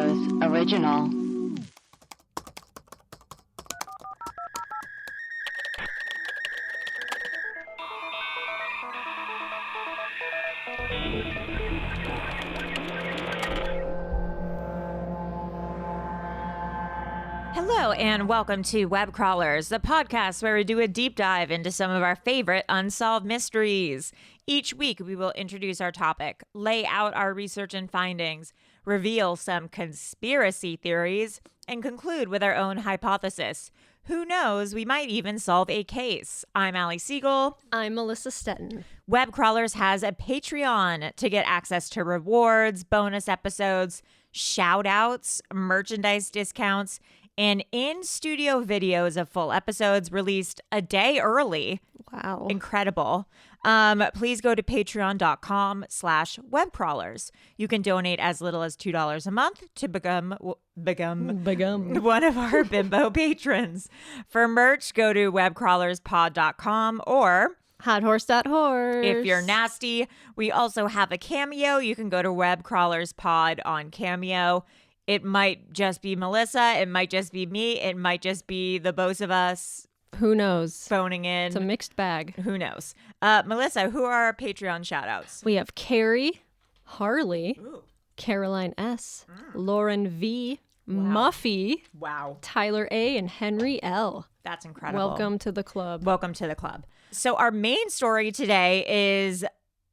Studios original. Hello and welcome to Web Crawlers, the podcast where we do a deep dive into some of our favorite unsolved mysteries. Each week we will introduce our topic, lay out our research and findings, reveal some conspiracy theories, and conclude with our own hypothesis. Who knows, we might even solve a case. I'm Allie Siegel. I'm Melissa Stetton. Web Crawlers has a Patreon to get access to rewards, bonus episodes, shout-outs, merchandise discounts, and in-studio videos of full episodes released a day early. Wow. Incredible. Please go to patreon.com/webcrawlers. You can donate as little as $2 a month to become one of our bimbo patrons. For merch, go to webcrawlerspod.com or hothorse.horse. if you're nasty, we also have a Cameo. You can go to Webcrawlerspod on Cameo. It might just be Melissa. It might just be me. It might just be the both of us. Who knows? Phoning in. It's a mixed bag. Who knows? Melissa, who are our Patreon shout-outs? We have Carrie, Harley, Caroline S., Lauren V., Muffy, Tyler A., and Henry L. That's incredible. Welcome to the club. Welcome to the club. So our main story today is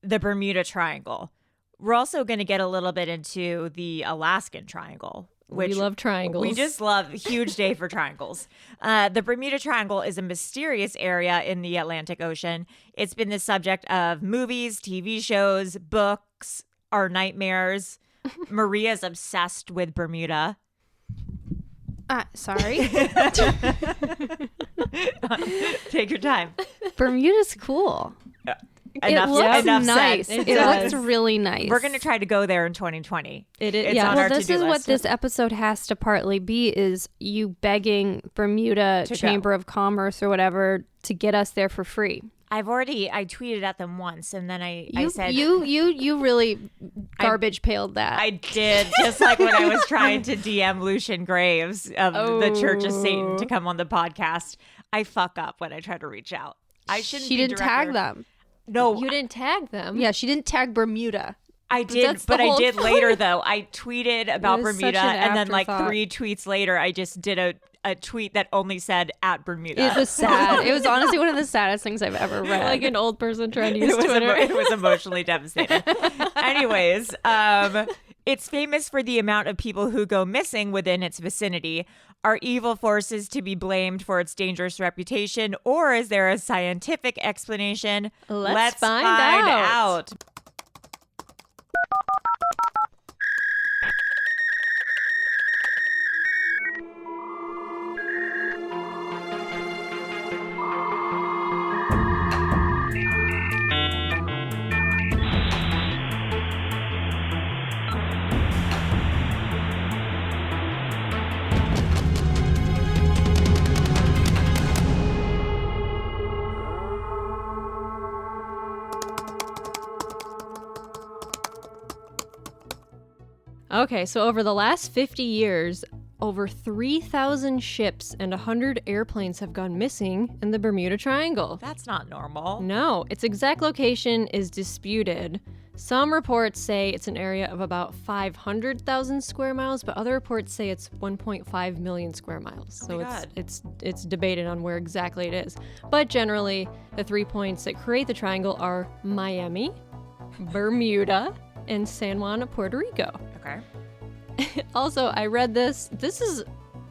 the Bermuda Triangle. We're also going to get a little bit into the Alaskan Triangle. We love triangles. We just love huge day for triangles. The Bermuda Triangle is a mysterious area in the Atlantic Ocean. It's been the subject of movies, TV shows, books, our nightmares. Maria's obsessed with Bermuda. Sorry. Take your time. Bermuda's cool. Enough nice. said. It looks really nice. We're going to try to go there in 2020. It's yeah. on Well, our this to-do is list. what this episode has to partly be: is you begging Bermuda To Chamber of Commerce or whatever to get us there for free. I tweeted at them once, and then I said you really garbage pailed that. I did, just like when I was trying to DM Lucian Graves of the Church of Satan to come on the podcast. I fuck up when I try to reach out. She didn't tag them. No, You didn't tag them. Yeah, she didn't tag Bermuda. I did, That's the but I whole did point. later though. I tweeted about It is Bermuda, such an and then like afterthought. 3 tweets later, I just did a tweet that only said at Bermuda. It was sad. It was honestly one of the saddest things I've ever read. Like an old person trying to use It was Twitter. it was emotionally devastating. Anyways, it's famous for the amount of people who go missing within its vicinity. Are evil forces to be blamed for its dangerous reputation, or is there a scientific explanation? Let's find out. Okay, so over the last 50 years, over 3,000 ships and 100 airplanes have gone missing in the Bermuda Triangle. That's not normal. No, its exact location is disputed. Some reports say it's an area of about 500,000 square miles, but other reports say it's 1.5 million square miles. So it's debated on where exactly it is. But generally, the 3 points that create the triangle are Miami, Bermuda, and San Juan, Puerto Rico. Okay. Also, I read this,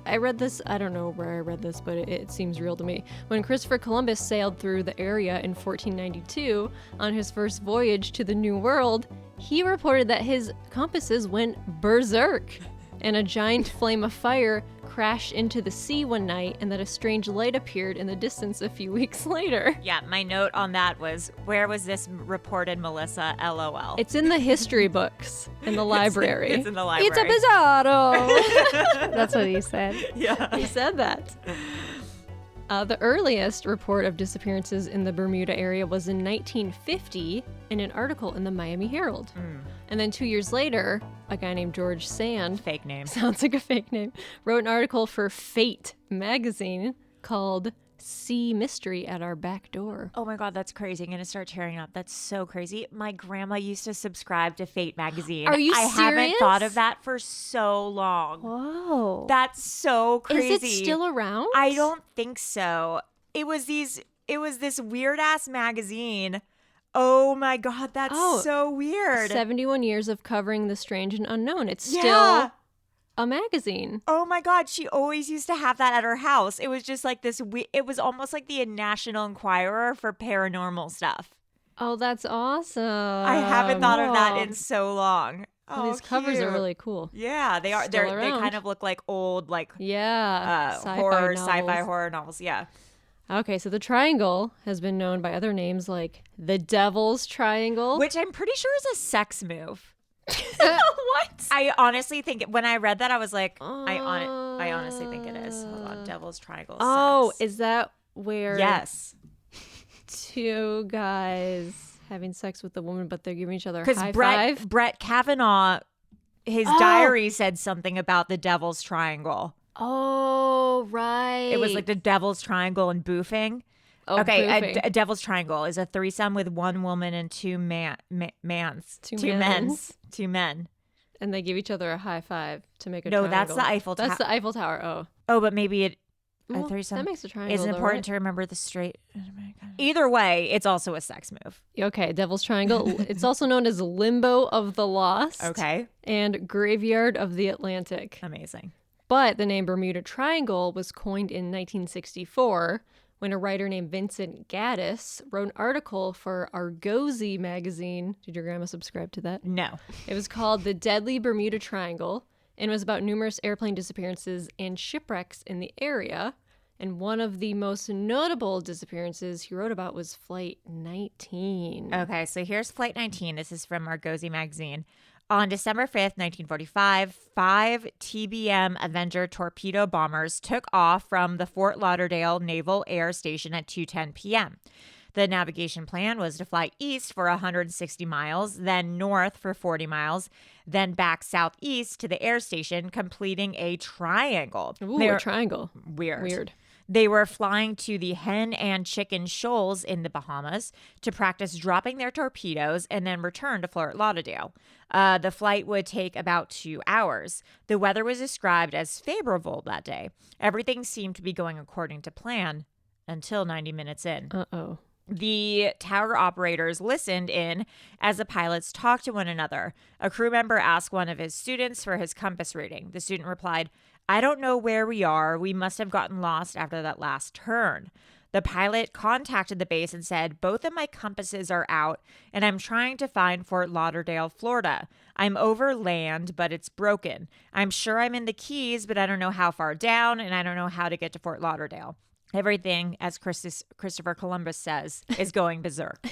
I don't know where I read this, but it seems real to me. When Christopher Columbus sailed through the area in 1492 on his first voyage to the New World, he reported that his compasses went berserk and a giant flame of fire crashed into the sea one night and that a strange light appeared in the distance a few weeks later. Yeah, my note on that was, where was this reported, Melissa? LOL. It's in the history books in the library. It's in the library. It's a bizarro. That's what he said. Yeah. He said that. The earliest report of disappearances in the Bermuda area was in 1950 in an article in the Miami Herald. And then 2 years later, a guy named George Sand, Fake name. sounds like a fake name, wrote an article for Fate magazine called Sea Mystery at Our Back Door. Oh my God, that's crazy. I'm going to start tearing up. That's so crazy. My grandma used to subscribe to Fate magazine. Are you I serious? haven't thought of that for so long. Whoa. That's so crazy. Is it still around? I don't think so. It was this weird ass magazine. Oh my God, that's so weird. 71 years of covering the strange and unknown. It's still a magazine. Oh my God, she always used to have that at her house. It was just like this, it was almost like the National Enquirer for paranormal stuff. Oh, that's awesome. I haven't thought of that in so long. Oh, these covers are really cool. Yeah, they are. They kind of look like old, like sci-fi horror novels. Yeah. Okay, so the triangle has been known by other names like the Devil's Triangle, Which I'm pretty sure is a sex move. What? I honestly think when I read that, I was like, I honestly think it is. Hold on, Devil's Triangle. Oh, sex. is that where? Yes. Two guys having sex with the woman, but they're giving each other a high Because five. Brett Kavanaugh, his diary said something about the Devil's Triangle. Oh, right. It was like the Devil's Triangle and boofing. Oh, okay, boofing. a Devil's Triangle is a threesome with one woman and two men. And they give each other a high five to make a No, triangle. that's the Eiffel Tower. That's the Eiffel Tower. Oh. Oh, but maybe a Well, threesome. that makes a triangle. It's important to remember the straight. Either way, it's also a sex move. Okay, Devil's Triangle. It's also known as Limbo of the Lost. Okay. And Graveyard of the Atlantic. Amazing. But the name Bermuda Triangle was coined in 1964 when a writer named Vincent Gaddis wrote an article for Argosy magazine. Did your grandma subscribe to that? No. It was called The Deadly Bermuda Triangle and was about numerous airplane disappearances and shipwrecks in the area. And one of the most notable disappearances he wrote about was Flight 19. Okay, so here's Flight 19. This is from Argosy magazine. On December 5th, 1945, 5 TBM Avenger torpedo bombers took off from the Fort Lauderdale Naval Air Station at 2:10 p.m. The navigation plan was to fly east for 160 miles, then north for 40 miles, then back southeast to the air station, completing a triangle. Ooh, a triangle. Weird. They were flying to the Hen and Chicken Shoals in the Bahamas to practice dropping their torpedoes and then return to Fort Lauderdale. The flight would take about 2 hours. The weather was described as favorable that day. Everything seemed to be going according to plan until 90 minutes in. Uh-oh. The tower operators listened in as the pilots talked to one another. A crew member asked one of his students for his compass reading. The student replied, "I don't know where we are. We must have gotten lost after that last turn." The pilot contacted the base and said, "Both of my compasses are out, and I'm trying to find Fort Lauderdale, Florida. I'm over land, but it's broken. I'm sure I'm in the Keys, but I don't know how far down, and I don't know how to get to Fort Lauderdale." Everything, as Christopher Columbus says, is going berserk.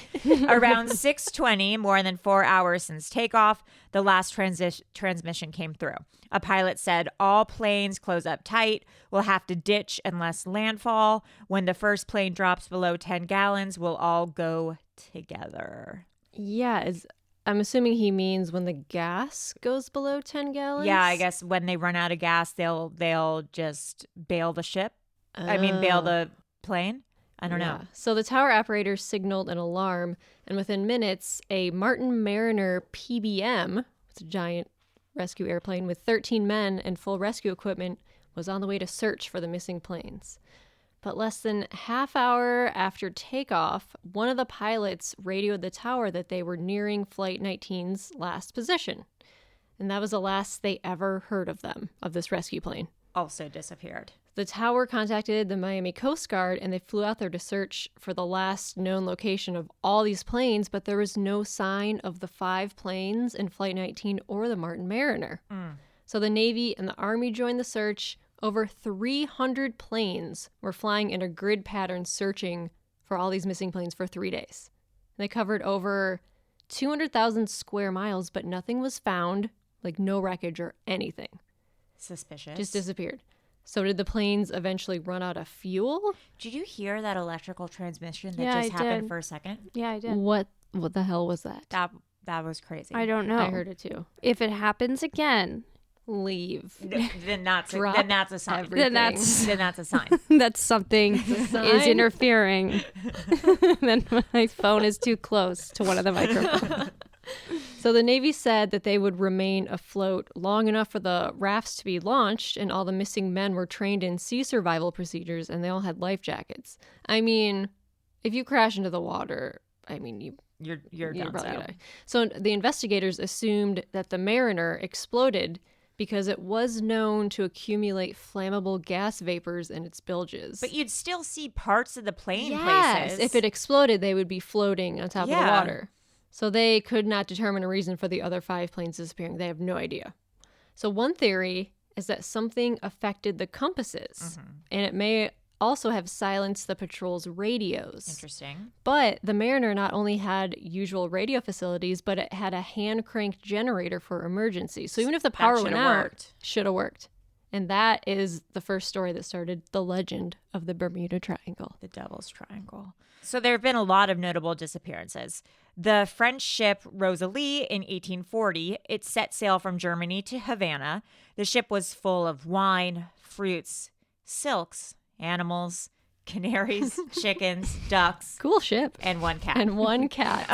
Around 6:20, more than 4 hours since takeoff, the last transmission came through. A pilot said, "All planes close up tight. We'll have to ditch unless landfall. When the first plane drops below 10 gallons, we'll all go together." Yeah, I'm assuming he means when the gas goes below 10 gallons? Yeah, I guess when they run out of gas, they'll just bail the ship. Bail the plane? I don't know. So the tower operators signaled an alarm, and within minutes, a Martin Mariner PBM, it's a giant rescue airplane with 13 men and full rescue equipment, was on the way to search for the missing planes. But less than half hour after takeoff, one of the pilots radioed the tower that they were nearing Flight 19's last position. And that was the last they ever heard of them, of this rescue plane. Also disappeared. The tower contacted the Miami Coast Guard, and they flew out there to search for the last known location of all these planes, but there was no sign of the 5 planes in Flight 19 or the Martin Mariner. So the Navy and the Army joined the search. Over 300 planes were flying in a grid pattern searching for all these missing planes for 3 days. And they covered over 200,000 square miles, but nothing was found, like no wreckage or anything. Suspicious. Just disappeared. So did the planes eventually run out of fuel? Did you hear that electrical transmission that Yeah, just I happened did. for a second? Yeah, I did. What the hell was that? That was crazy. I don't know. I heard it too. If it happens again, Leave. Then that's Drop a sign. everything. Then that's a sign. that's something is sign. interfering. Then my phone is too close to one of the microphones. So the Navy said that they would remain afloat long enough for the rafts to be launched, and all the missing men were trained in sea survival procedures, and they all had life jackets. I mean, if you crash into the water, I mean, You're you're done. probably gonna die. So the investigators assumed that the Mariner exploded because it was known to accumulate flammable gas vapors in its bilges. But you'd still see parts of the plane yes, places. if it exploded, they would be floating on top of the Yeah. water. So they could not determine a reason for the other 5 planes disappearing. They have no idea. So one theory is that something affected the compasses, and it may also have silenced the patrol's radios. Interesting. But the Mariner not only had usual radio facilities, but it had a hand-cranked generator for emergencies. So even if the power went should've out, worked. should have worked. And that is the first story that started the legend of the Bermuda Triangle. The Devil's Triangle. So there have been a lot of notable disappearances. The French ship Rosalie in 1840, it set sail from Germany to Havana. The ship was full of wine, fruits, silks, animals, canaries, chickens, ducks, Cool ship. and one cat. And one cat.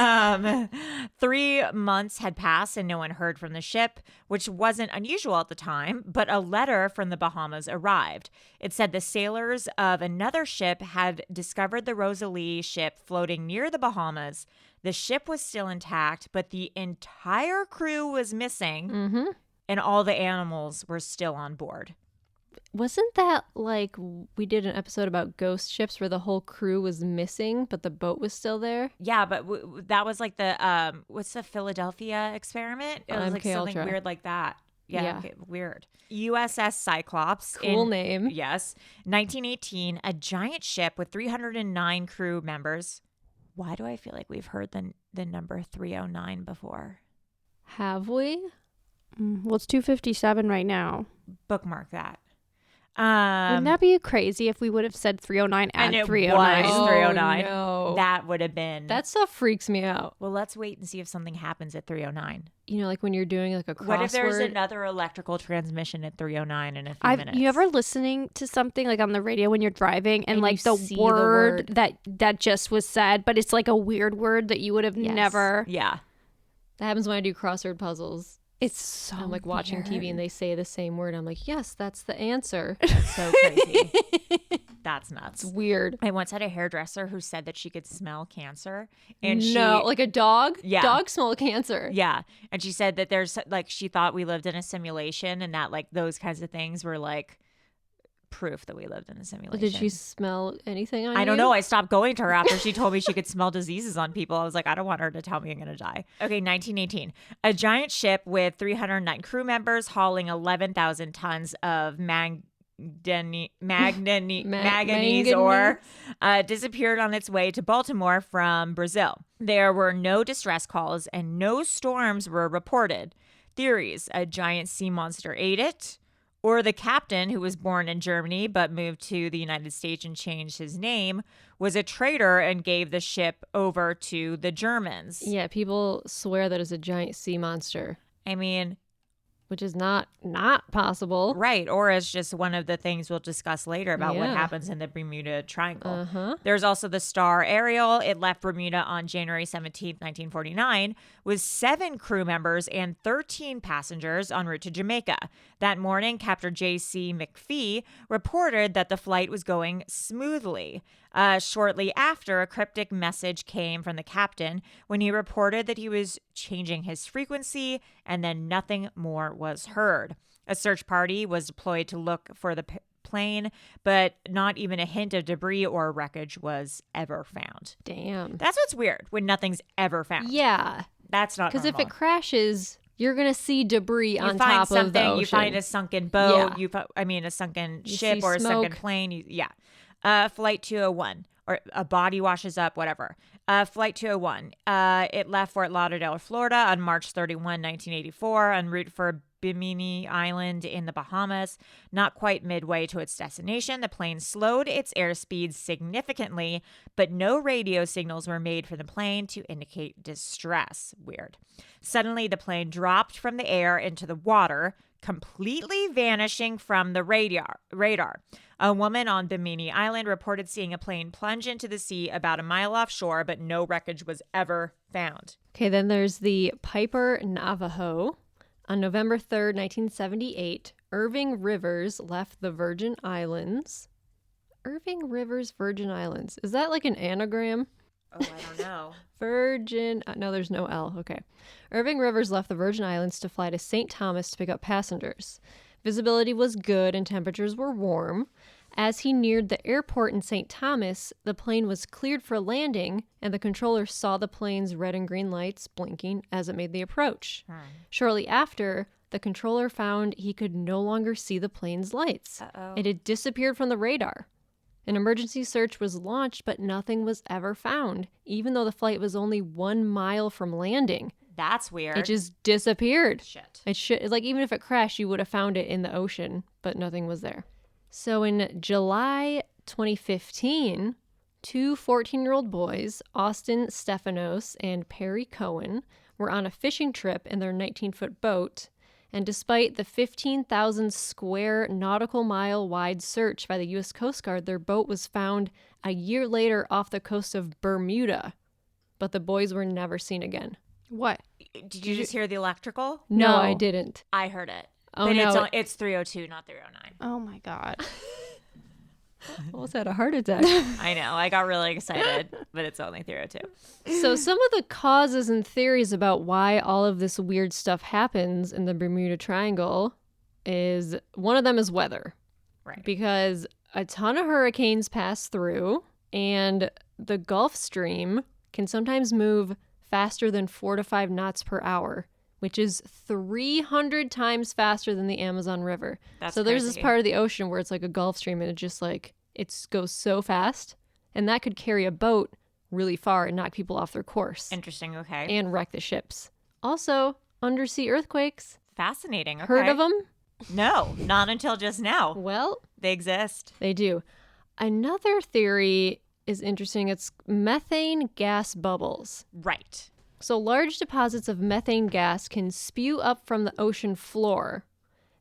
3 months had passed and no one heard from the ship, which wasn't unusual at the time, but a letter from the Bahamas arrived. It said the sailors of another ship had discovered the Rosalie ship floating near the Bahamas. The ship was still intact, but the entire crew was missing, and all the animals were still on board. Wasn't that like we did an episode about ghost ships where the whole crew was missing, but the boat was still there? Yeah, but that was like the what's the Philadelphia experiment? It was like MK something Ultra. weird like that. Yeah, Yeah. okay, weird. USS Cyclops. Cool name. Yes, 1918, a giant ship with 309 crew members. Why do I feel like we've heard the number 309 before? Have we? Well, it's 2:57 right now. Bookmark that. Wouldn't that be crazy if we would have said 309 and at it 309? was 309. no. That would have been. That stuff freaks me out. Well, let's wait and see if something happens at 309. You know, like when you're doing like a crossword. What if there's another electrical transmission at 309 in a few minutes? You ever listening to something like on the radio when you're driving and like you the see the word, word. that just was said, but it's like a weird word that you would have Yes. never. Yeah. That happens when I do crossword puzzles. It's so I'm like watching TV weird. and they say the same word. I'm like, yes, that's the answer. That's so crazy. That's nuts. It's weird. I once had a hairdresser who said that she could smell cancer. And No, like a dog? Yeah. Dogs smell cancer. yeah. And she said that there's like, she thought we lived in a simulation and that like those kinds of things were like proof that we lived in a simulation. Did she smell anything on you? I don't know. I stopped going to her after she told me she could smell diseases on people. I was like, I don't want her to tell me I'm going to die. Okay, 1918. A giant ship with 309 crew members hauling 11,000 tons of manganese ore disappeared on its way to Baltimore from Brazil. There were no distress calls and no storms were reported. Theories: a giant sea monster ate it, or the captain, who was born in Germany but moved to the United States and changed his name, was a traitor and gave the ship over to the Germans. Yeah, people swear that it's a giant sea monster, I mean, which is not possible. right. Or as just one of the things we'll discuss later about what Yeah. happens in the Bermuda Triangle. Uh-huh. There's also the Star Ariel. It left Bermuda on January 17th, 1949, with 7 crew members and 13 passengers en route to Jamaica. That morning, Captain J.C. McPhee reported that the flight was going smoothly. Shortly after, a cryptic message came from the captain when he reported that he was changing his frequency, and then nothing more was heard. A search party was deployed to look for the plane, but not even a hint of debris or wreckage was ever found. Damn. That's what's weird, when nothing's ever found. Yeah, That's not because if normal. it crashes, you're gonna see debris You on find top of the something, ocean. you find a sunken boat, Yeah. a sunken You ship see or a sunken smoke. plane. Flight 201, or a body washes up, whatever. Flight 201, it left Fort Lauderdale, Florida on March 31, 1984, en route for Bimini Island in the Bahamas. Not quite midway to its destination, the plane slowed its airspeed significantly, but no radio signals were made for the plane to indicate distress. Weird. Suddenly, the plane dropped from the air into the water, completely vanishing from the radar. A woman on Bimini Island reported seeing a plane plunge into the sea about a mile offshore, but no wreckage was ever found. Okay, then there's the Piper Navajo. On November 3rd, 1978, Irving Rivers left the Virgin Islands. Irving Rivers, Virgin Islands. Is that like an anagram? Oh, I don't know. Virgin. No, there's no L. Okay. Irving Rivers left the Virgin Islands to fly to St. Thomas to pick up passengers. Visibility was good and temperatures were warm. As he neared the airport in St. Thomas, the plane was cleared for landing, and the controller saw the plane's red and green lights blinking as it made the approach. Shortly after, the controller found he could no longer see the plane's lights. It had disappeared from the radar. An emergency search was launched, but nothing was ever found, even though the flight was only 1 mile from landing. That's weird. It just disappeared. Shit. It's like, even if it crashed, you would have found it in the ocean, but nothing was there. So in July 2015, two 14-year-old boys, Austin Stephanos and Perry Cohen, were on a fishing trip in their 19-foot boat. And despite the 15,000 square nautical mile wide search by the U.S. Coast Guard, their boat was found a year later off the coast of Bermuda. But the boys were never seen again. What? Did you just hear the electrical? No, I didn't. I heard it. Oh, but no. it's 302, not 309. Oh my God. Almost had a heart attack. I know. I got really excited, but it's only 302. So some of the causes and theories about why all of this weird stuff happens in the Bermuda Triangle is, one of them is weather. Right. Because a ton of hurricanes pass through, and the Gulf Stream can sometimes move faster than 4 to 5 knots per hour, which is 300 times faster than the Amazon River. That's so there's crazy. this part of the ocean where it's like a Gulf Stream, and it just like, it goes so fast, and that could carry a boat really far and knock people off their course. Interesting. Okay. And wreck the ships. Also, undersea earthquakes. Fascinating. Okay. Heard of them? No, not until just now. Well, They exist. they do. Another theory is interesting. It's methane gas bubbles. Right. So large deposits of methane gas can spew up from the ocean floor.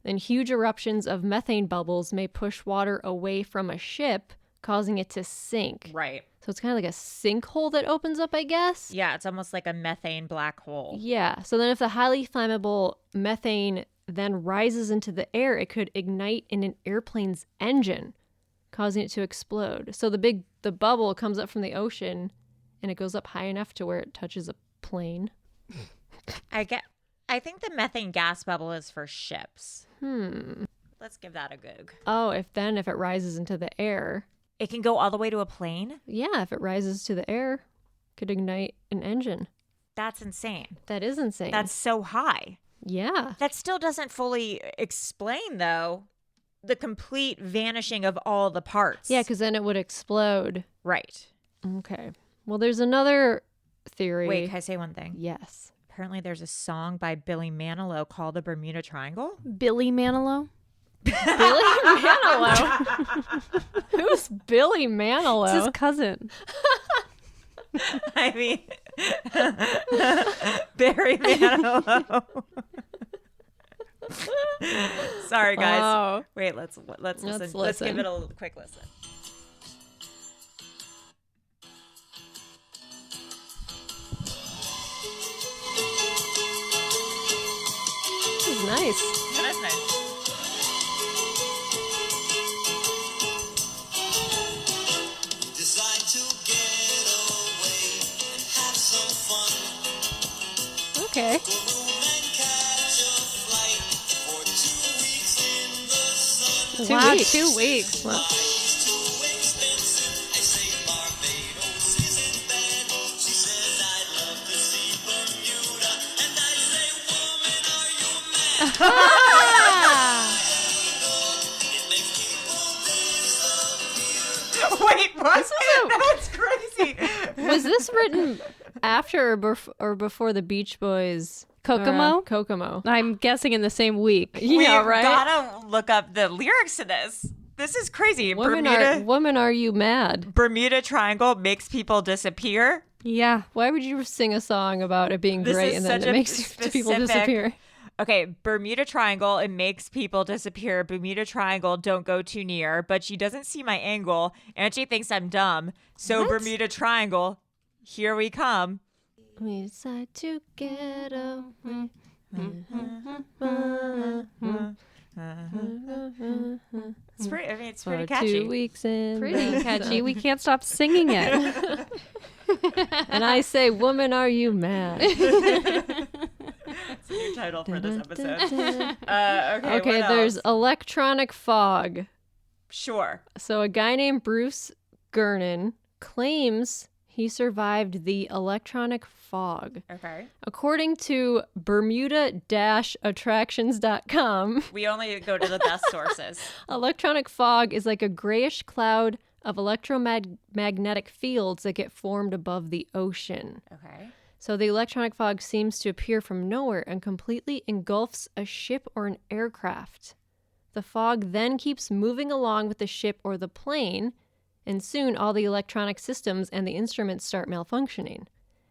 Then huge eruptions of methane bubbles may push water away from a ship, causing it to sink. Right. So it's kind of like a sinkhole that opens up, I guess. Yeah, it's almost like a methane black hole. Yeah. So then if the highly flammable methane then rises into the air, it could ignite in an airplane's engine, causing it to explode. So the bubble comes up from the ocean, and it goes up high enough to where it touches a plane. I think the methane gas bubble is for ships. Let's give that a goog. Oh, if it rises into the air. It can go all the way to a plane? Yeah, if it rises to the air, could ignite an engine. That's insane. That is insane. That's so high. Yeah. That still doesn't fully explain, though, the complete vanishing of all the parts. Yeah, because then it would explode. Right. Okay. Well, there's another theory. Wait, can I say one thing? Yes. Apparently there's a song by Billy Manilow called The Bermuda Triangle. Billy Manilow? Billy Manilow? Who's Billy Manilow? It's his cousin. I mean, Barry Manilow. Sorry, guys. Oh. Wait, let's listen. Let's give it a quick listen. This is nice. Yeah, that's nice. Decide to get away and have some fun. Okay. Go room and catch a flight for 2 weeks in the sun. 2 Wow, weeks. 2 weeks. Well, It's too expensive. I say Barbados isn't bad. She says I'd love to see Bermuda, and I say, woman, are you mad? It makes people disappear. Wait, what? That's crazy. was this written after or before the Beach Boys Kokomo? Kokomo. I'm guessing in the same week. Yeah, We've right? gotta look up the lyrics to this. This is crazy. Women, are you mad? Bermuda Triangle makes people disappear. Yeah. Why would you sing a song about it being This great is and then such it a makes people specific- disappear? Okay, Bermuda Triangle, it makes people disappear. Bermuda Triangle, don't go too near. But she doesn't see my angle, and she thinks I'm dumb. So What? Bermuda Triangle, here we come. We decide to get away. It's pretty. I mean, it's For pretty 2 catchy. weeks in Pretty the catchy. We can't stop singing it. And I say, woman, are you mad? It's a new title for this episode. Okay. Okay, what there's else? electronic fog. Sure. So a guy named Bruce Gernon claims he survived the electronic fog. Okay. According to Bermuda-attractions.com, We only go to the best sources. electronic fog is like a grayish cloud of electromagnetic fields that get formed above the ocean. Okay. So the electronic fog seems to appear from nowhere and completely engulfs a ship or an aircraft. The fog then keeps moving along with the ship or the plane, and soon all the electronic systems and the instruments start malfunctioning.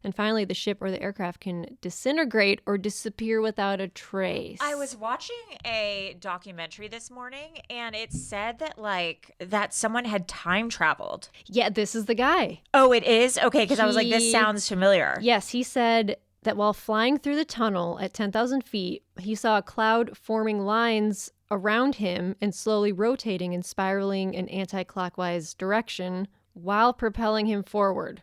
And finally, the ship or the aircraft can disintegrate or disappear without a trace. I was watching a documentary this morning, and it said that someone had time traveled. Yeah, this is the guy. Oh, it is? Okay, because I was like, this He- sounds familiar. Yes, he said that while flying through the tunnel at 10,000 feet, he saw a cloud forming lines around him and slowly rotating and spiraling in anti-clockwise direction while propelling him forward.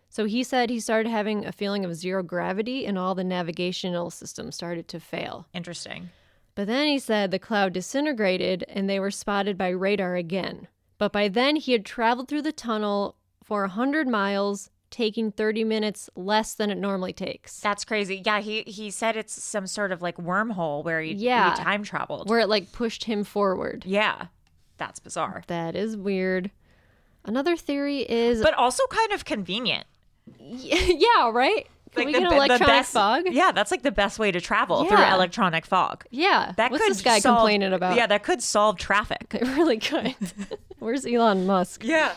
So he said he started having a feeling of zero gravity and all the navigational systems started to fail. Interesting. But then he said the cloud disintegrated and they were spotted by radar again. But by then he had traveled through the tunnel for 100 miles, taking 30 minutes less than it normally takes. That's crazy. Yeah, he said it's some sort of like wormhole where he time traveled. Where it like pushed him forward. Yeah, that's bizarre. That is weird. Another theory is... But also kind of convenient. yeah, right? Can we get the electronic best, fog? Yeah, that's like the best way to travel through Yeah. electronic fog. Yeah. That What's could this guy solve- complaining about? Yeah, that could solve traffic. It really could. Where's Elon Musk? Yeah.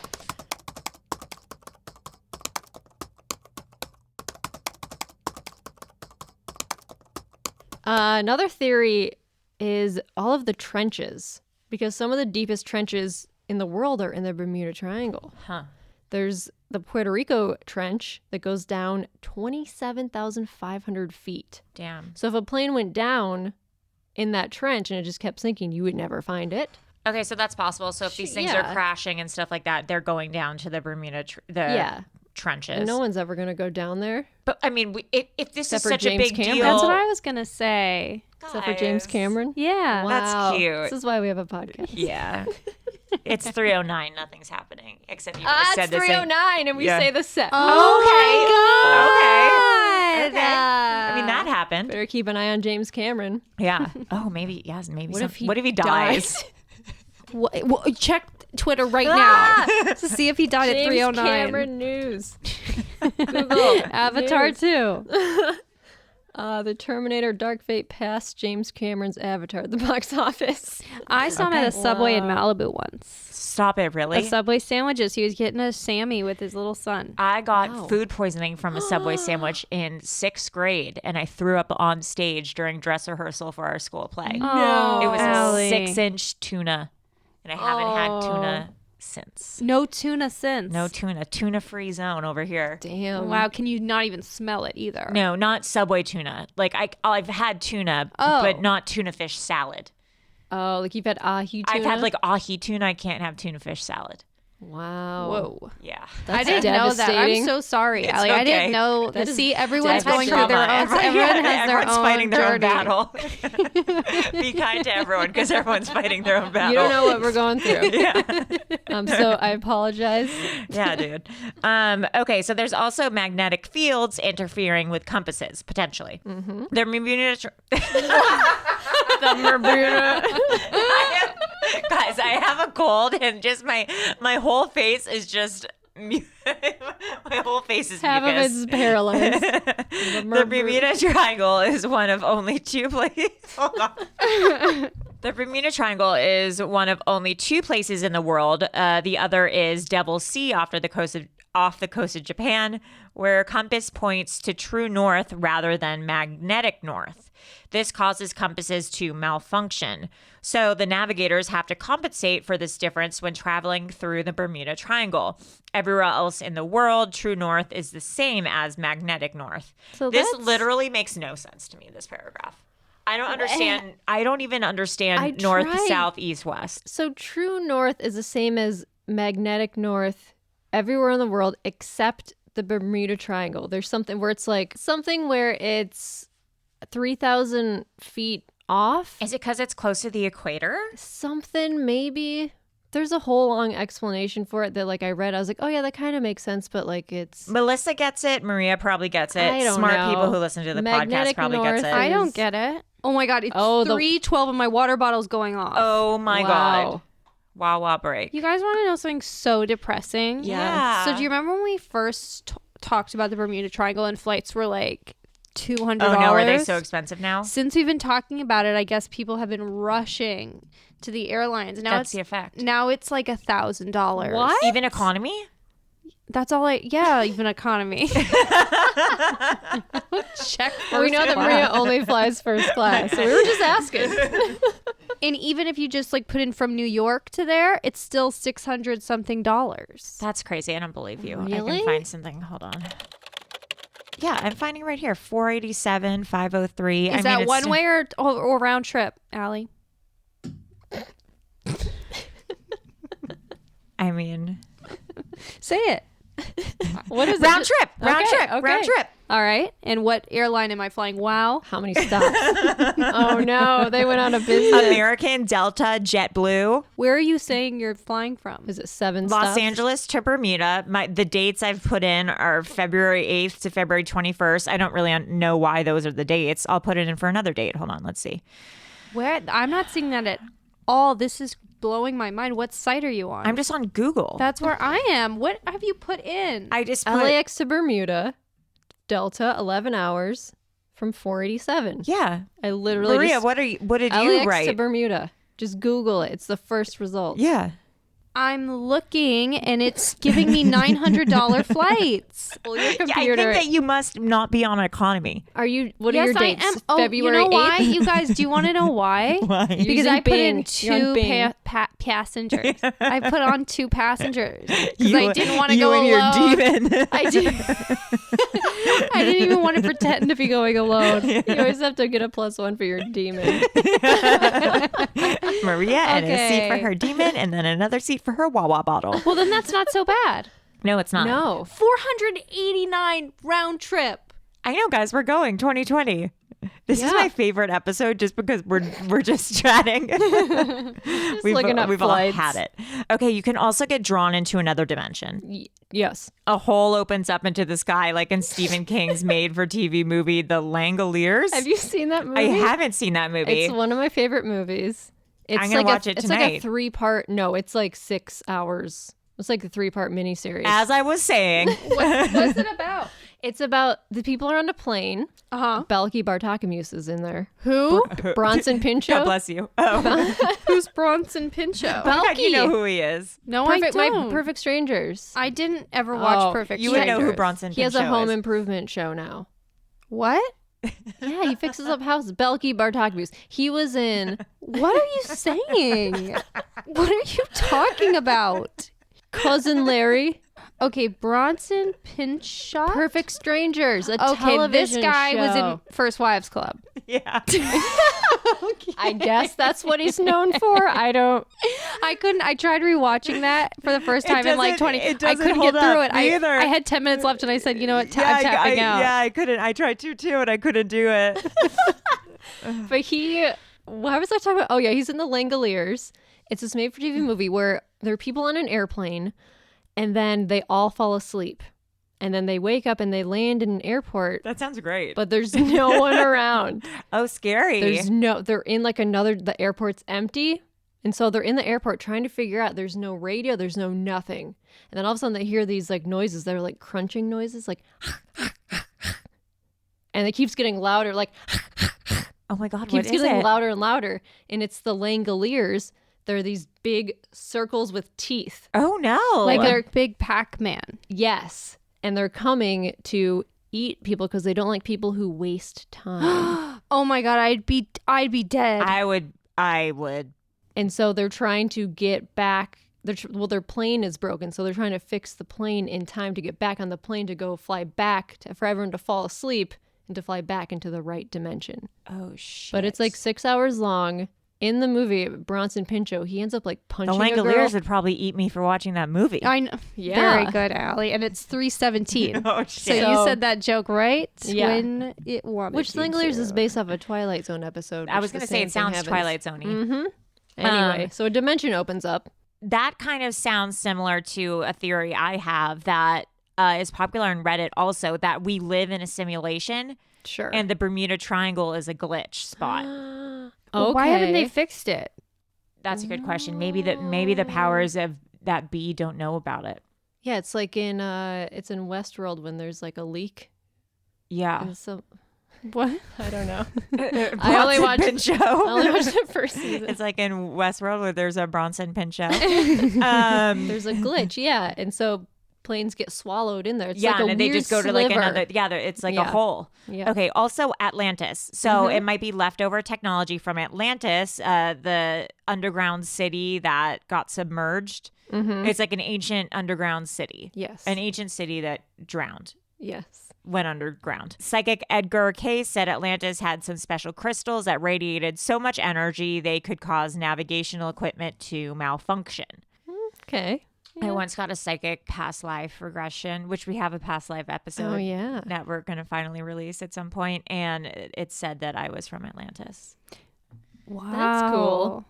Another theory is all of the trenches, because some of the deepest trenches in the world are in the Bermuda Triangle. Huh. There's the Puerto Rico Trench that goes down 27,500 feet. Damn. So if a plane went down in that trench and it just kept sinking, you would never find it. Okay, so that's possible. So if these things Yeah. are crashing and stuff like that, they're going down to the Bermuda Yeah. trenches. And no one's ever going to go down there. But I mean, if this Except is for such James a big Cameron. deal, That's what I was going to say. Except for James Guys. Cameron. Yeah. That's Wow. cute. This is why we have a podcast. Yeah. It's 3:09. Nothing's happening except you guys said It's the same. 3:09 and we Yeah. say the set. Oh Okay. my God. Okay. I mean, that happened. Better keep an eye on James Cameron. Yeah. Oh, maybe. Yes. Maybe. What if he what if he dies? Check Twitter right now to see if he died at James 3:09. Cameron News. Google Avatar News. 2. The Terminator Dark Fate passed James Cameron's Avatar at the box office. I saw him at a Subway in Malibu once. Stop it! Really? A Subway sandwiches. He was getting a Sammy with his little son. I got Wow. food poisoning from a Subway sandwich in 6th grade, and I threw up on stage during dress rehearsal for our school play. Oh, It was Allie. a 6-inch tuna, and I haven't had tuna since. No tuna since. No tuna. Tuna-free zone over here. Damn. Wow, can you not even smell it either? No, not Subway tuna. Like I've had tuna, Oh. but not tuna fish salad. Oh, like you've had ahi tuna? I've had like ahi tuna. I can't have tuna fish salad. Wow. Whoa. Yeah. That's I didn't know that. I'm devastating. so sorry, It's Allie. I okay. didn't know. That is See, everyone's That's going through their trauma. own. Everyone has their everyone's own fighting their own journey. battle. Be kind to everyone because everyone's fighting their own battle. You don't know what we're going through. Yeah. So I apologize. Yeah, dude. Okay, so there's also magnetic fields interfering with compasses, potentially. Mm-hmm. They're Bermuda. The Bermuda. Guys, I have a cold and just my whole face is just My whole face is Half mucus. of it's paralyzed. The Bermuda Triangle is one of only two places. Hold on. The Bermuda Triangle is one of only two places in the world. The other is Devil's Sea off the coast of Japan, where compass points to true north rather than magnetic north. This causes compasses to malfunction. So the navigators have to compensate for this difference when traveling through the Bermuda Triangle. Everywhere else in the world, true north is the same as magnetic north. So this that's- literally makes no sense to me, this paragraph. I don't understand. I don't even understand I north, tried. south, east, west. So true north is the same as magnetic north everywhere in the world except the Bermuda Triangle. There's something where it's like something where it's 3,000 feet off. Is it because it's close to the equator? Something maybe. There's a whole long explanation for it that like I read. I was like, oh yeah, that kind of makes sense, but like it's Melissa gets it. Maria probably gets it. I don't Smart know. people who listen to the Magnetic podcast probably north gets it. I don't is- get it. Oh my god, it's Oh, the- 3:12 and my water bottle's going off. Oh my Wow. god. Wow break. You guys want to know something so depressing? Yeah. So do you remember when we first talked about the Bermuda Triangle and flights were like $200? Oh no, are they so expensive now? Since we've been talking about it, I guess people have been rushing to the airlines. Now That's it's the effect. now it's like $1,000. What? Even economy? That's all even economy. Check Well, we first know that class. Maria only flies first class, so we were just asking. And even if you just like put in from New York to there, it's still $600 something. That's crazy. I don't believe you. I Really? can find something. Hold on. Yeah, I'm finding right here. 487, 503. Is that one way or round trip, Allie? I mean, Say it. What is round it? trip. Round Okay, trip. okay. Round trip. All right. And what airline am I flying? Wow. How many stops? Oh no, they went out of business. American, Delta, JetBlue, Where are you saying you're flying from? Is it 7 Los stops? Angeles to Bermuda. The dates I've put in are February 8th to February 21st. I don't really know why those are the dates. I'll put it in for another date. Hold on. Let's see. Where? I'm not seeing that at all. This is blowing my mind. What site are you on? I'm just on Google. That's where I am. What have you put in? I just put, LAX to Bermuda, Delta, 11 hours from 487. yeah. I literally Maria, just what did LAX you to write? Bermuda. Just Google it. It's the first result. Yeah. I'm looking and it's giving me $900 flights. Well, your Yeah, I computer. think that you must not be on economy. Are you? What Yes, are your I dates? am. Oh, February you know 8th? why? You guys, do you want to know why? Why? Because Using I put in Bing. You're on two Bing. passengers. I put on two passengers because You- I didn't want to you go and alone. your demon. I do. I didn't even want to pretend to be going alone. You always have to get a +1 for your demon. Maria and a seat for Okay. her demon and then another seat for her Wawa bottle. Well, then that's not so bad. No, it's not. No. 489 round trip. I know, guys. We're going 2020. This is Yeah. my favorite episode just because we're just chatting. we've looking up we've all flights. had it. Okay, you can also get drawn into another dimension. Yes. A hole opens up into the sky like in Stephen King's made-for-TV movie, The Langoliers. Have you seen that movie? I haven't seen that movie. It's one of my favorite movies. It's I'm gonna like watch it It's like tonight. a 3-part. No, it's like 6 hours. It's like a 3-part miniseries. As I was saying, What's it about? It's about the people are on a plane. Uh-huh. Belky Bartakamus is in there. Who? Bronson Pinchot. God bless you. Oh, Who's Bronson Pinchot? God, you know who he is. No, Perfect, I my don't. Perfect Strangers. I didn't ever watch Oh, Perfect You would know who Strangers. Bronson He has a Pinchot home is. improvement show now. What? Yeah, he fixes up houses. Belky Bartakamus. He was in What are you saying? What are you talking about? Cousin Larry. Okay, Bronson Pinchot. Perfect Strangers. A Okay, television this guy was show. in First Wives Club. Yeah. I guess that's what he's known for. I don't. I couldn't. I tried rewatching that for the first time in like doesn't- 20. it I doesn't couldn't hold get through up. it. Me either. I had 10 minutes left, and I said, you know what? I'm tapping out. Yeah, I couldn't. I tried to too, and I couldn't do it. But he. Why was I talking about? Oh yeah, he's in the Langoliers. It's this made-for-TV movie where there are people on an airplane, and then they all fall asleep, and then they wake up and they land in an airport, That sounds great. but there's no one around. Oh, scary. There's no. They're in like another. The airport's empty, And so they're in the airport trying to figure out, there's no radio, there's no nothing. And then all of a sudden they hear these like noises. They're like crunching noises, like, and it keeps getting louder, like, Oh my God, what keeps is getting it? louder and louder. And it's the Langoliers. They're these big circles with teeth. Oh no. Like they're big Pac-Man. Yes. And they're coming to eat people because they don't like people who waste time. Oh my God, I'd be dead. I would. And so they're trying to get back. Their plane is broken, so they're trying to fix the plane in time to get back on the plane to go fly back for everyone to fall asleep and to fly back into the right dimension. Oh shit. But it's like 6 hours long. In the movie, Bronson Pinchot, he ends up like the punching a Langoliers girl. would probably eat me for watching that movie. I know. Yeah. Very good, Allie. And it's 3:17. Oh So shit. you said that joke right Yeah. when it wanted Which you Langoliers to. is based off a Twilight Zone episode. I was gonna say it sounds Twilight Zone-y. Mm-hmm. Anyway, so a dimension opens up. That kind of sounds similar to a theory I have that is popular in Reddit also, that we live in a simulation Sure. and the Bermuda Triangle is a glitch spot. Well, why haven't they fixed it? That's a good question. Maybe the powers of that bee don't know about it. Yeah, it's like in Westworld when there's like a leak. Yeah. And so What? I don't know. I only watched- Pinchot. I only watched the first season. It's like in Westworld where there's a Bronson Pinchot. There's a glitch, yeah, and so planes get swallowed in there. It's yeah, like a and they weird just go to sliver. like another. Yeah, it's like a Yeah. hole. Yeah. Okay. Also, Atlantis. So it might be leftover technology from Atlantis, the underground city that got submerged. Mm-hmm. It's like an ancient underground city. Yes. An ancient city that drowned. Yes. Went underground. Psychic Edgar Cayce said Atlantis had some special crystals that radiated so much energy they could cause navigational equipment to malfunction. Okay. I once got a psychic past life regression, which we have a past life episode Oh yeah. that we're going to finally release at some point, and it said that I was from Atlantis. Wow. That's cool.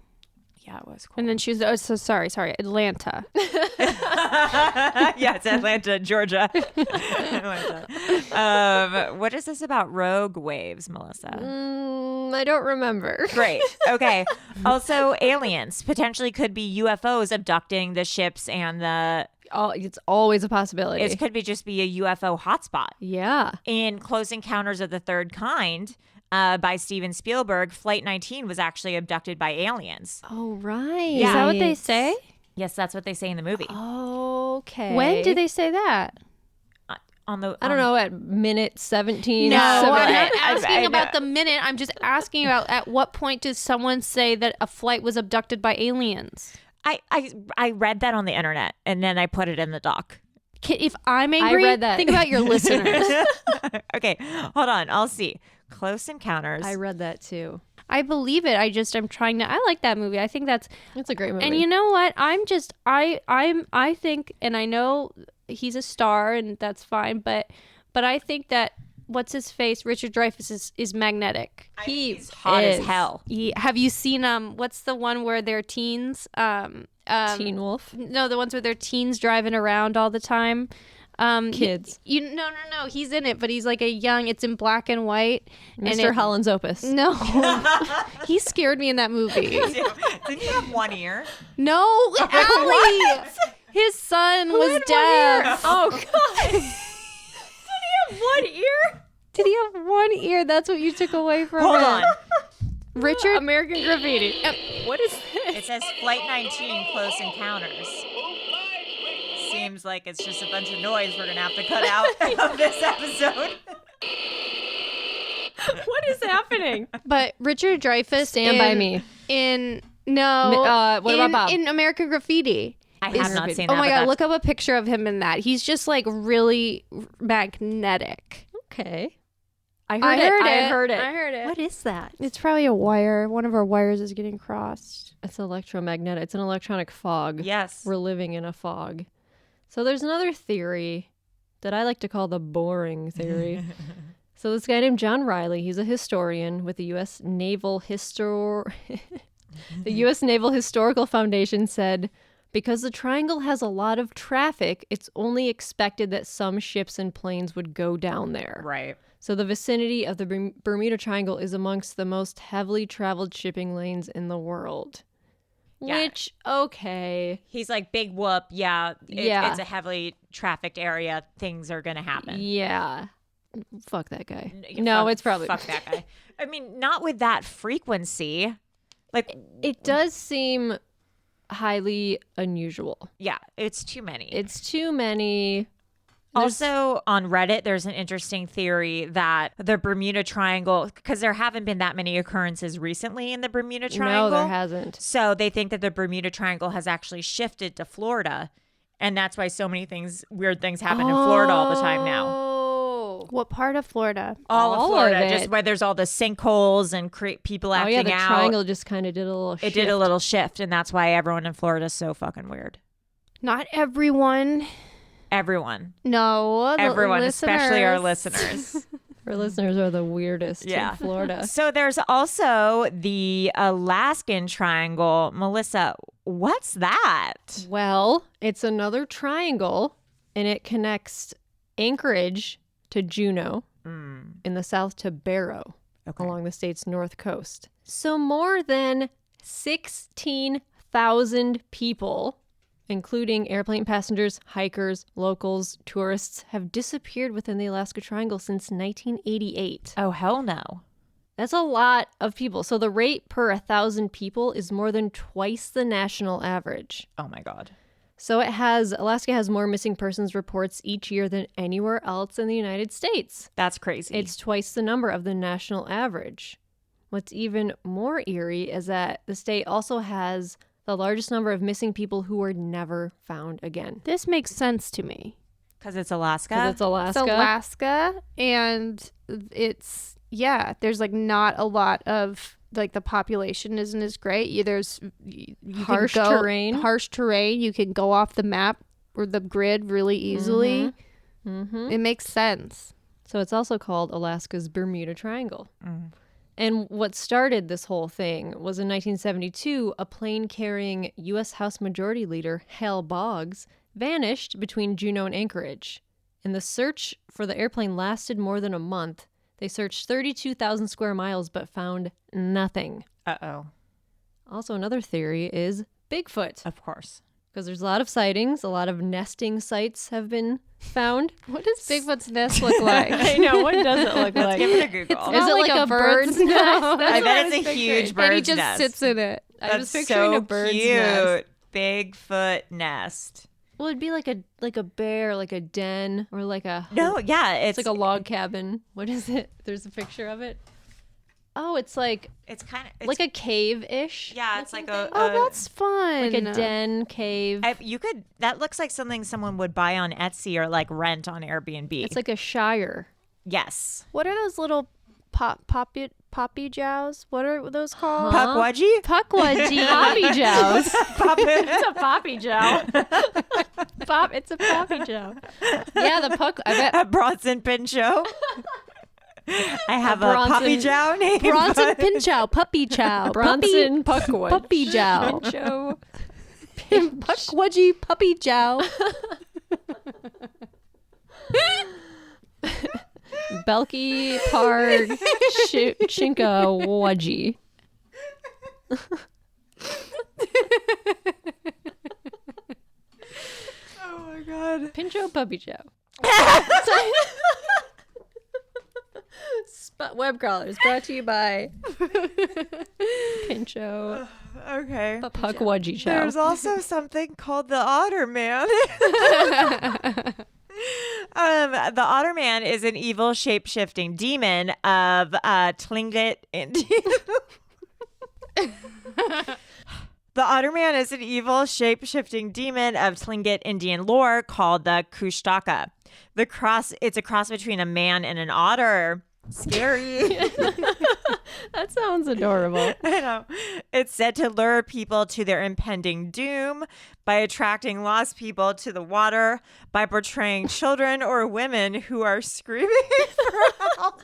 Yeah, it was cool. And then she was, oh, so sorry, Atlanta. Yeah, it's Atlanta, Georgia. Atlanta. What is this about rogue waves, Melissa? I don't remember. Great. Okay. Also, aliens potentially could be UFOs abducting the ships and the. Oh, it's always a possibility. It could be just be a UFO hotspot. Yeah. In Close Encounters of the Third Kind by Steven Spielberg, Flight 19 was actually abducted by aliens. Oh right. Is that what they say? Yes, that's what they say in the movie. Okay. When did they say that? On the I don't know, at minute 17. No, seven- I'm not I- asking about the minute. I'm just asking about at what point did someone say that a flight was abducted by aliens? I read that on the internet and then I put it in the doc. If I'm angry, read that. think about your listeners. Okay, hold on. I'll see. Close Encounters. I read that too. I believe it. I'm trying to. I like that movie. I think that's. It's a great movie. And you know what? I think, and I know he's a star, and that's fine. But I think that what's his face, Richard Dreyfuss is magnetic. He's hot as is. hell. Have you seen what's the one where they're teens? Teen Wolf. No, the ones where they're teens driving around all the time. Kids. No. He's in it, but he's like a young. It's in black and white. Mr. Holland's Opus. No, he scared me in that movie. Didn't you have one ear? No, Allie. His son was deaf. Oh God. Did he have one ear? Did he have one ear? That's what you took away from Hold it. on. Richard. American Graffiti. What is this? It says Flight 19 Close Encounters. Seems like it's just a bunch of noise we're going to have to cut out of this episode. What is happening? But Richard Dreyfuss. Stand by me. What about Bob? In American Graffiti. I have not seen that. Oh my but god! that's- Look up a picture of him in that. He's just like really magnetic. Okay. I heard it. What is that? It's probably a wire. One of our wires is getting crossed. It's electromagnetic. It's an electronic fog. Yes. We're living in a fog. So there's another theory that I like to call the boring theory. So this guy named John Riley, he's a historian with the U.S. Naval The U.S. Naval Historical Foundation said, because the triangle has a lot of traffic, it's only expected that some ships and planes would go down there. Right. So the vicinity of the Bermuda Triangle is amongst the most heavily traveled shipping lanes in the world. Yeah. Which, okay. He's like, big whoop. Yeah. Yeah. It's a heavily trafficked area. Things are going to happen. Yeah. Fuck that guy. You No, fuck- it's probably... Fuck that guy. I mean, not with that frequency. Like, It does seem highly unusual. yeah, it's too many. It's too many. Also, on Reddit, there's an interesting theory that the Bermuda Triangle, because there haven't been that many occurrences recently in the Bermuda Triangle. No, there hasn't. So they think that the Bermuda Triangle has actually shifted to Florida. And that's why so many weird things happen in Florida all the time now. Oh. What part of Florida? All of All of Florida, it. just where there's all the sinkholes and people Oh, acting yeah, the out. triangle just kind of did a little It shift. did a little shift, and that's why everyone in Florida is so fucking weird. Not everyone. Everyone. No. the Everyone, especially our listeners. listeners. Our listeners are the weirdest Yeah. in Florida. So there's also the Alaskan Triangle. Melissa, what's that? Well, it's another triangle, and it connects Anchorage to Juneau, in the south to Barrow, Okay. along the state's north coast. So more than 16,000 people, including airplane passengers, hikers, locals, tourists, have disappeared within the Alaska Triangle since 1988. Oh, hell no. That's a lot of people. So the rate per 1,000 people is more than twice the national average. Oh, my God. So Alaska has more missing persons reports each year than anywhere else in the United States. That's crazy. It's twice the number of the national average. What's even more eerie is that the state also has the largest number of missing people who were never found again. This makes sense to me. because it's Alaska. Because it's Alaska. It's Alaska, and it's there's like not a lot of like the population isn't as great. There's you Harsh can go, terrain. Harsh terrain. You can go off the map or the grid really easily. Mm-hmm. It makes sense. So it's also called Alaska's Bermuda Triangle. Mm. And what started this whole thing was in 1972, a plane carrying U.S. House Majority Leader Hal Boggs vanished between Juneau and Anchorage. And the search for the airplane lasted more than a month. They searched 32,000 square miles but found nothing. Uh-oh. Also, another theory is Bigfoot, Of course. because there's a lot of sightings. A lot of nesting sites have been found. What does Bigfoot's nest look like? I know, what does it look Let's like? give it a Google. Is Not it like like a a bird's bird's nest? nest. That's I what bet was it's a picturing. huge And bird's he just nest. sits in it. I was That's picturing so a bird's cute. nest. Bigfoot nest. Well, it'd be like a bear, like a den, or like a No, yeah, It's like a log cabin. What is it? There's a picture of it. Oh, it's like like a cave-ish. yeah, it's like a Oh, that's fun. like a den cave. that looks like something someone would buy on Etsy or like rent on Airbnb. It's like a shire. yes. What are those little poppy jows? What are those called? Huh? Puckwudgie? Puckwudgie. Poppy jows. It's a poppy jow. It's a poppy jow. Yeah, the puck. I bet a Bronson Pinchot. I have a Bronson- puppy jow named Bronson Pinchow. Puppy chow. Bronson Puckwood. Puppy jow. Pincho. Puckwudgie puppy jow. Belky Park Shinka Wudgie. Oh my god. Pincho Puppy Jow. Web crawlers brought to you by Pincho Okay. Puckwudgie Chow. There's also something called the Otter Man. The Otter Man is an evil shape-shifting demon of Tlingit Indian. The Otter Man is an evil shape-shifting demon of Tlingit Indian lore called the Kushtaka. It's a cross between a man and an otter. Scary. That sounds adorable. I know. It's said to lure people to their impending doom by attracting lost people to the water, by portraying children or women who are screaming for help.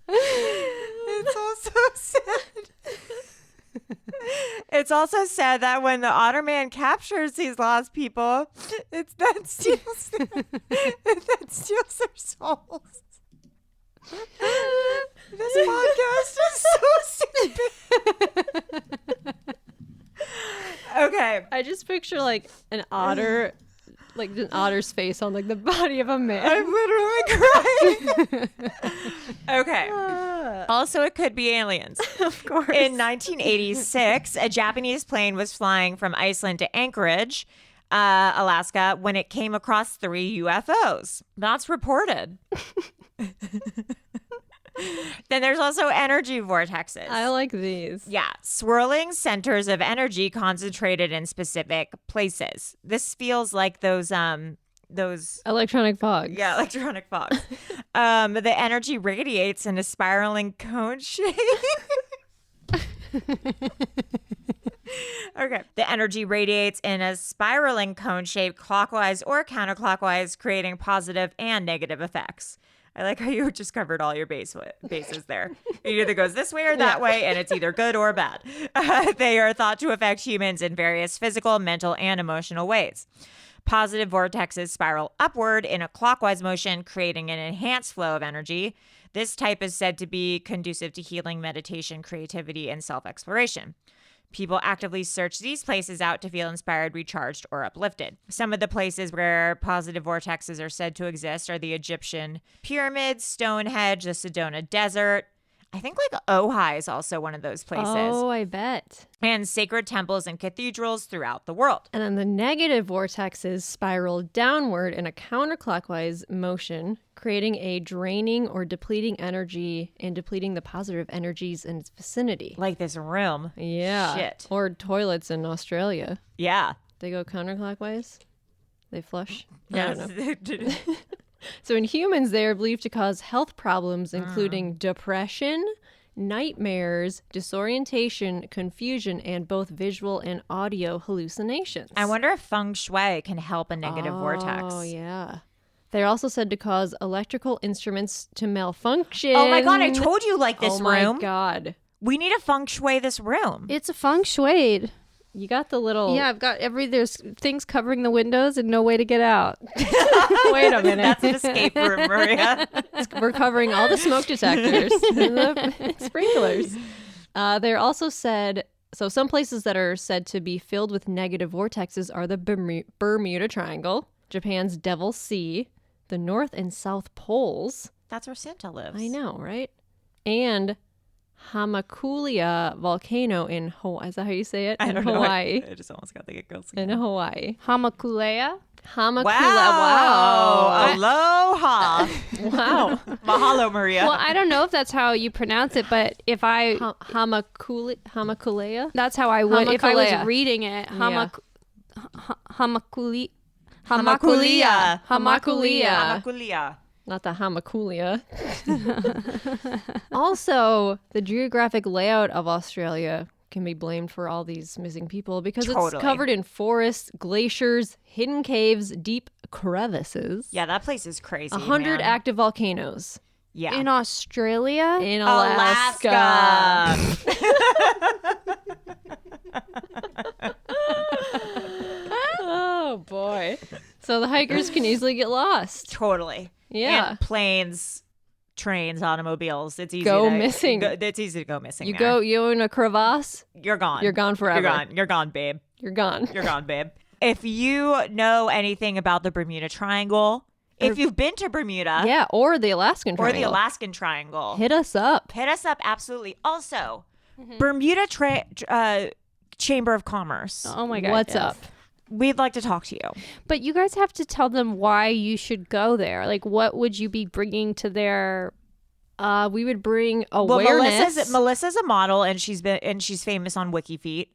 It's also said. It's also said that when the Otter Man captures these lost people, that steals their souls. This podcast is so serious. Okay. I just picture like an otter, like an otter's face on like the body of a man. I'm literally crying. Okay. Also, it could be aliens. Of course. In 1986, a Japanese plane was flying from Iceland to Anchorage, Alaska, when it came across 3 UFOs. That's reported. Then there's also energy vortexes. I like these. Yeah, swirling centers of energy concentrated in specific places. This feels like those Electronic fog. yeah, electronic fogs. The energy radiates in a spiraling cone shape. Okay. The energy radiates in a spiraling cone shape clockwise or counterclockwise, creating positive and negative effects. I like how you just covered all your bases there. It either goes this way or that way, and it's either good or bad. They are thought to affect humans in various physical, mental, and emotional ways. Positive vortexes spiral upward in a clockwise motion, creating an enhanced flow of energy. This type is said to be conducive to healing, meditation, creativity, and self-exploration. People actively search these places out to feel inspired, recharged, or uplifted. Some of the places where positive vortexes are said to exist are the Egyptian pyramids, Stonehenge, the Sedona Desert. I think like Ojai is also one of those places. Oh, I bet. And sacred temples and cathedrals throughout the world. And then the negative vortexes spiral downward in a counterclockwise motion, creating a draining or depleting energy and depleting the positive energies in its vicinity. Like this room. Yeah. Shit. Or toilets in Australia. Yeah. They go counterclockwise. They flush. I don't know. Yes. So in humans, they are believed to cause health problems, including depression, nightmares, disorientation, confusion, and both visual and audio hallucinations. I wonder if feng shui can help a negative vortex. Oh, yeah. They're also said to cause electrical instruments to malfunction. Oh my God, I told you like this oh my room. God. We need to feng shui this room. It's a feng shui. You got the little... Yeah, I've got there's things covering the windows and no way to get out. Wait a minute. That's an escape room, Maria. We're covering all the smoke detectors and the sprinklers. They're also said... So some places that are said to be filled with negative vortexes are the Bermuda Triangle, Japan's Devil's Sea, the North and South Poles. That's where Santa lives. I know, right? And Hamakulia volcano in Hawaii. Is that how you say it? I don't know. Hawaii. I just almost got the giggles. In Hawaii. Hamakulea. Hamakula. Wow. Wow. Aloha. Wow. Mahalo, Maria. Well, I don't know if that's how you pronounce it, but if I Hamakulea? that's how I would if I was Hamakulea. reading it. Hamakuli. Hamakulia. Hamakulia. Hamakulia. Not the Hamakulia. Also, the geographic layout of Australia can be blamed for all these missing people because it's Totally. covered in forests, glaciers, hidden caves, deep crevices. Yeah, that place is crazy. 100 man. active volcanoes Yeah. In Australia? in Alaska. Oh boy. So the hikers can easily get lost. Totally. Yeah. And planes, trains, automobiles. It's easy Go to missing. It's easy to go missing. You there. go, you in a crevasse, You're gone. you're gone forever. You're gone. You're gone, babe. You're gone. You're gone, babe. If you know anything about the Bermuda Triangle, if you've been to Bermuda Yeah, or the Alaskan or Triangle. the Alaskan Triangle, Hit us up. hit us up. Absolutely. Also, Bermuda Chamber of Commerce. Oh my god. What's yes. up? We'd like to talk to you. But you guys have to tell them why you should go there. Like, what would you be bringing to their? We would bring Well, awareness. Melissa's a model, and she's famous on WikiFeet.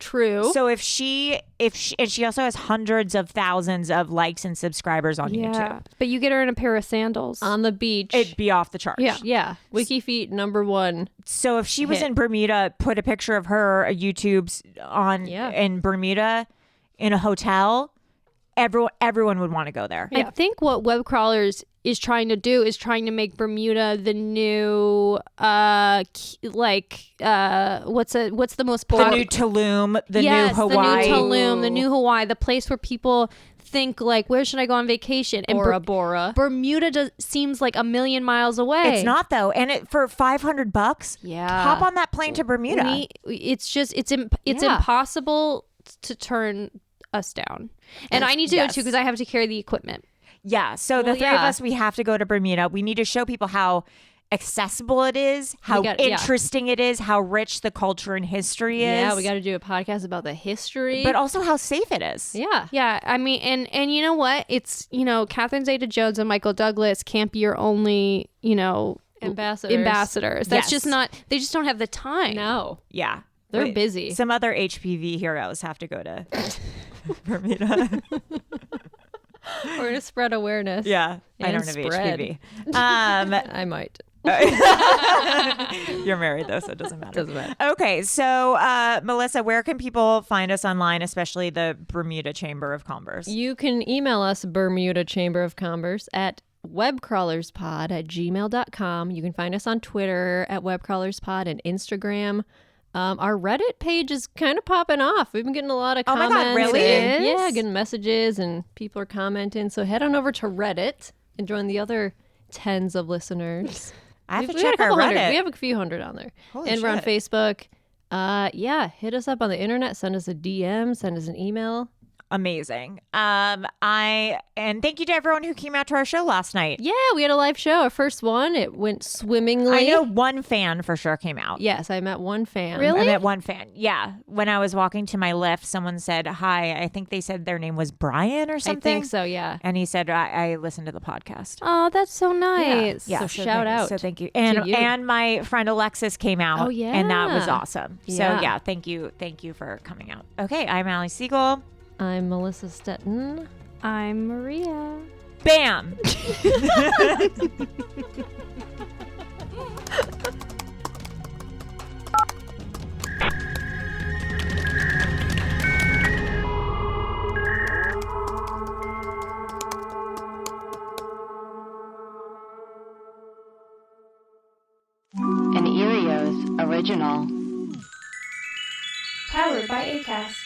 True. So if she and she also has hundreds of thousands of likes and subscribers on Yeah, YouTube. but you get her in a pair of sandals. on the beach. It'd be off the charts. Yeah. Yeah. WikiFeet #1. So if she was Hit. in Bermuda, put a picture of her YouTube's on Yeah. in Bermuda in a hotel, everyone would want to go there. I think what web crawlers is trying to do is trying to make Bermuda the new what's the most The popular new Tulum, the yes, new Hawaii. the new Tulum, the new Hawaii, the place where people think like, where should I go on vacation? And Bora Bora. Bermuda seems like a million miles away. It's not though, and it for $500. Yeah. hop on that plane to Bermuda. It's Yeah. impossible to turn us down. And I need to go too because I have to carry the equipment. Yeah. So the three of us, we have to go to Bermuda. We need to show people how accessible it is, how interesting it is, how rich the culture and history is. Yeah, we got to do a podcast about the history. But also how safe it is. Yeah. Yeah, I mean, and you know what? It's, Catherine Zeta-Jones and Michael Douglas can't be your only, ambassadors. That's just not, they just don't have the time. No. Yeah. They're busy. Some other HPV heroes have to go to Bermuda. We're going to spread awareness. Yeah. I don't have HPV. I might. You're married though, so it doesn't matter. Doesn't matter. Okay, so Melissa, where can people find us online, especially the Bermuda Chamber of Commerce? You can email us, Bermuda Chamber of Commerce, at webcrawlerspod@gmail.com. You can find us on Twitter at webcrawlerspod and Instagram. Our Reddit page is kind of popping off. We've been getting a lot of comments. Oh my God, really? Yeah, getting messages and people are commenting. So head on over to Reddit and join the other tens of listeners. I have to We check got a our couple hundred. Reddit. We have a few hundred on there. Holy and we're on shit. Facebook. Hit us up on the internet. Send us a DM. Send us an email. Amazing. And thank you to everyone who came out to our show last night. Yeah, we had a live show. Our first one. It went swimmingly. I know one fan for sure came out. Yes, I met one fan. Really? I met one fan. Yeah. When I was walking to my lift, someone said, hi. I think they said their name was Brian or I something. think so, yeah. And he said, I listened to the podcast. Oh, that's so nice. Yeah. So shout out So thank you. to And you. and my friend Alexis came out. Oh, yeah. And that was awesome. Yeah. So yeah, thank you. Thank you for coming out. Okay. I'm Allie Siegel. I'm Melissa Stetton. I'm Maria. Bam. An Erios original. Powered by Acast.